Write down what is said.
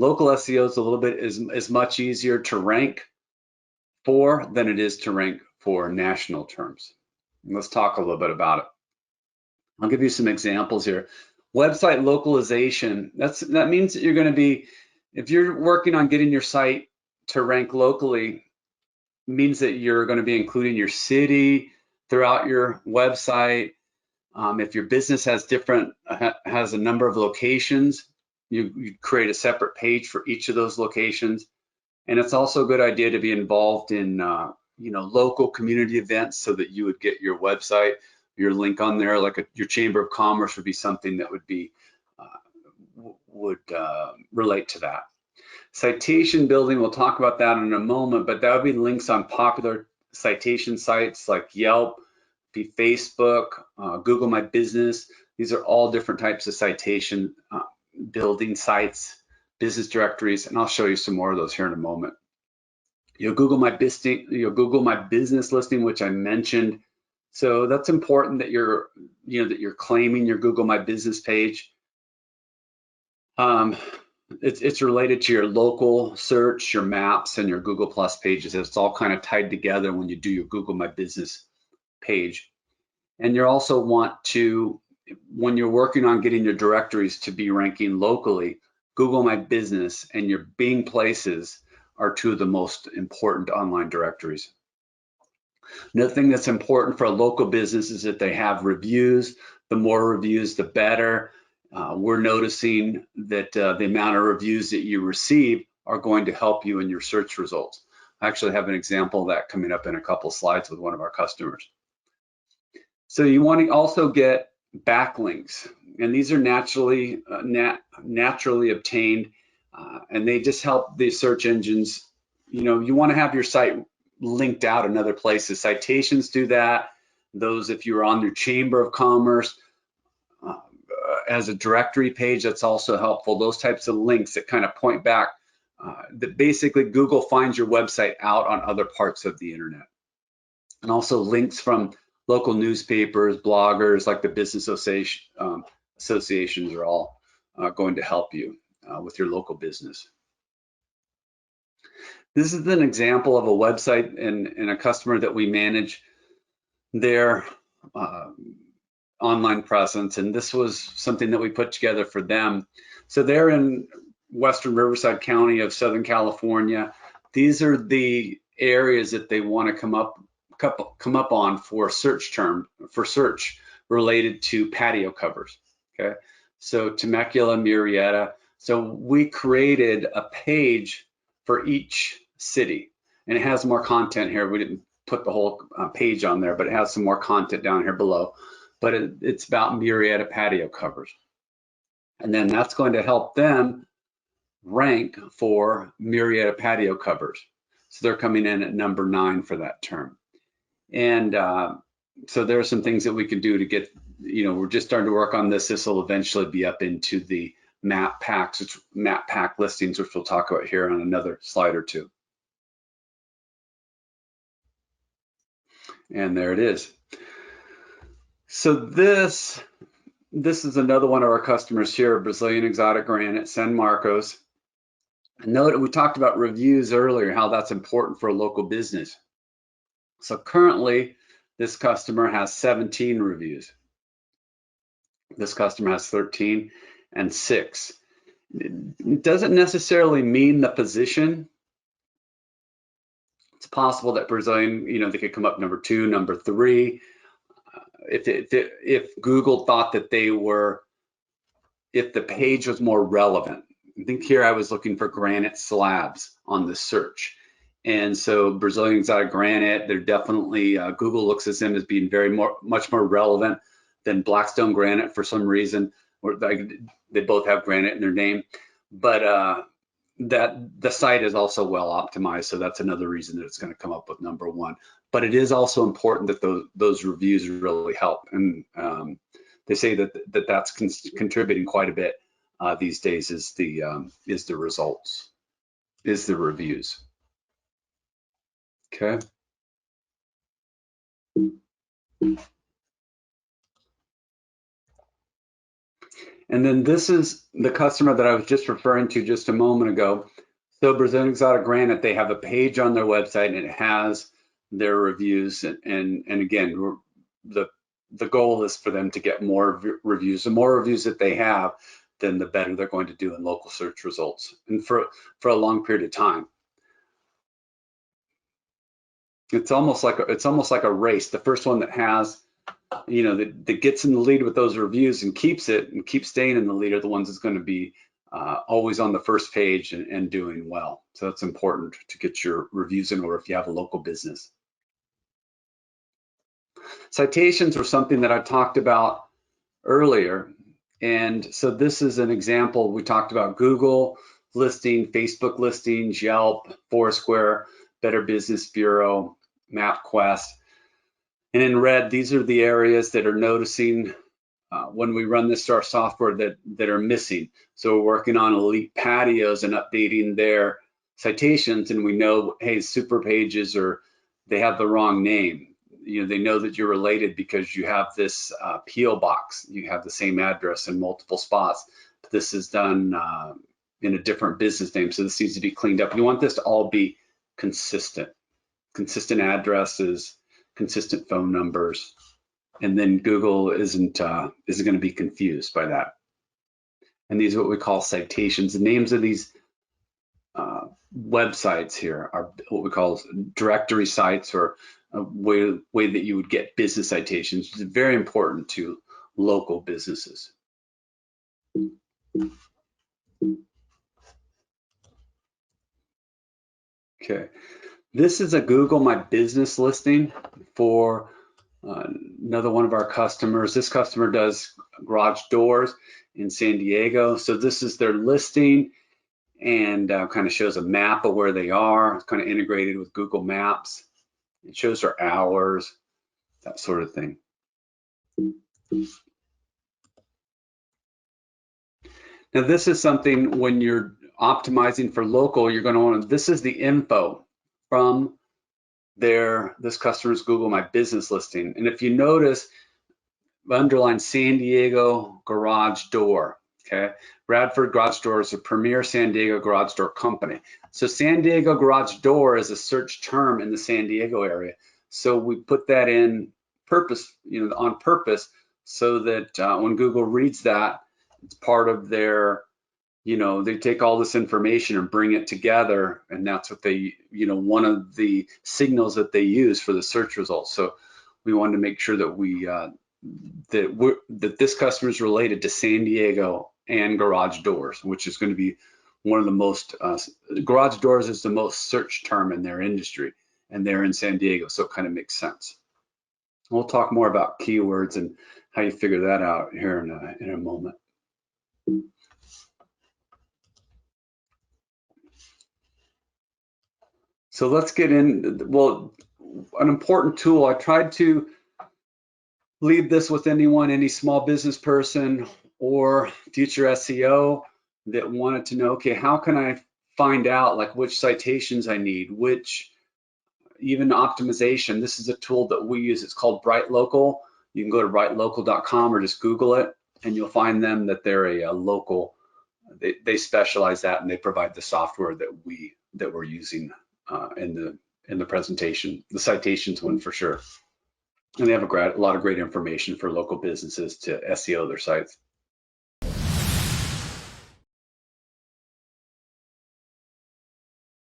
Local SEO is a little bit is much easier to rank for than it is to rank for national terms. Let's talk a little bit about it. I'll give you some examples here. Website localization, that means that you're going to be, if you're working on getting your site to rank locally, means that you're going to be including your city throughout your website. If your business has has a number of locations, you create a separate page for each of those locations. And it's also a good idea to be involved in local community events so that you would get your website, your link on there, like your Chamber of Commerce would be something that would be relate to that. Citation building, we'll talk about that in a moment, but that would be links on popular citation sites like Yelp, be Facebook, Google My Business. These are all different types of citation building sites, business directories, and I'll show you some more of those here in a moment. Google My Business listing, which I mentioned. So that's important that you're claiming your Google My Business page. It's related to your local search, your maps, and your Google Plus pages. It's all kind of tied together when you do your Google My Business page. And you also want to, when you're working on getting your directories to be ranking locally, Google My Business and your Bing Places are two of the most important online directories. Another thing that's important for a local business is that they have reviews. The more reviews, the better. We're noticing that the amount of reviews that you receive are going to help you in your search results. I actually have an example of that coming up in a couple slides with one of our customers. So you want to also get backlinks, and these are naturally obtained, and they just help the search engines. You want to have your site linked out in other places. Citations do that. Those, if you're on your Chamber of Commerce as a directory page, that's also helpful. Those types of links that kind of point back, that basically Google finds your website out on other parts of the internet. And also links from local newspapers, bloggers, like the business associations are all going to help you with your local business. This is an example of a website and a customer that we manage their online presence, and this was something that we put together for them. So they're in Western Riverside County of Southern California. These are the areas that they want to come up on for search related to patio covers. Okay, so Temecula, Murrieta. So we created a page for each city, and it has more content here. We didn't put the whole page on there, but it has some more content down here below. But it's about Murrieta patio covers, and then that's going to help them rank for Murrieta patio covers. So they're coming in at number 9 for that term. And so there are some things that we can do to get, we're just starting to work on this. This will eventually be up into the map pack listings, which we'll talk about here on another slide or two. And there it is. So this is another one of our customers here, Brazilian Exotic Granite, San Marcos. Note we talked about reviews earlier, how that's important for a local business. So currently, this customer has 17 reviews. This customer has 13 and 6. It doesn't necessarily mean the position. It's possible that Brazilian, they could come up number 2, number 3. If Google thought that if the page was more relevant. I think here I was looking for granite slabs on the search. And so Brazilian Exotic Granite, they're definitely, Google looks at them as being much more relevant than Blackstone Granite for some reason. Or they both have granite in their name. But that the site is also well optimized, so that's another reason that it's going to come up with number 1. But it is also important that those reviews really help, and they say that that's contributing quite a bit these days. Is the results, is the reviews. Okay. And then this is the customer that I was just referring to just a moment ago. So Brazilian Exotic Granite, they have a page on their website and it has their reviews. And again, the goal is for them to get more reviews. The more reviews that they have, then the better they're going to do in local search results, and for a long period of time. It's almost like a race. The first one that has, you know, that gets in the lead with those reviews and keeps it and keeps staying in the lead are the ones that's going to be always on the first page and doing well. So it's important to get your reviews in order if you have a local business. Citations are something that I talked about earlier. And so this is an example. We talked about Google listing, Facebook listings, Yelp, Foursquare, Better Business Bureau, MapQuest. And in red, these are the areas that are noticing when we run this star software that are missing. So we're working on Elite Patios and updating their citations, and we know, hey, Super Pages, or they have the wrong name. You know, they know that you're related because you have this P.O. box. You have the same address in multiple spots. But this is done in a different business name, so this needs to be cleaned up. You want this to all be consistent addresses, consistent phone numbers, and then Google isn't going to be confused by that. And these are what we call citations. The names of these websites here are what we call directory sites, or a way that you would get business citations, which is very important to local businesses. Okay, this is a Google My Business listing for another one of our customers. This customer does garage doors in San Diego. So this is their listing, and kind of shows a map of where they are. It's kind of integrated with Google Maps. It shows their hours, that sort of thing. Now this is something when you're optimizing for local, you're going to want to, this is the info from this customer's Google My Business listing. And if you notice, underline San Diego garage door. Okay, Bradford Garage Door is a premier San Diego garage door company. So San Diego garage door is a search term in the San Diego area. So we put that in purpose, you know, on purpose, so that when Google reads that, it's part of their, you know, they take all this information and bring it together, and that's what they, you know, one of the signals that they use for the search results. So we wanted to make sure that we that this customer is related to San Diego and garage doors, which is going to be one of the most garage doors is the most searched term in their industry, and they're in San Diego, so it kind of makes sense. We'll talk more about keywords and how you figure that out here in a moment. So let's get in. Well, an important tool, I tried to leave this with anyone, any small business person or future SEO that wanted to know, okay, how can I find out like which citations I need, which even optimization. This is a tool that we use. It's called BrightLocal. You can go to brightlocal.com or just Google it, and you'll find them that they're a local. They specialize that, and they provide the software that we're using in the presentation, the citations one for sure. And they have a lot of great information for local businesses to SEO their sites.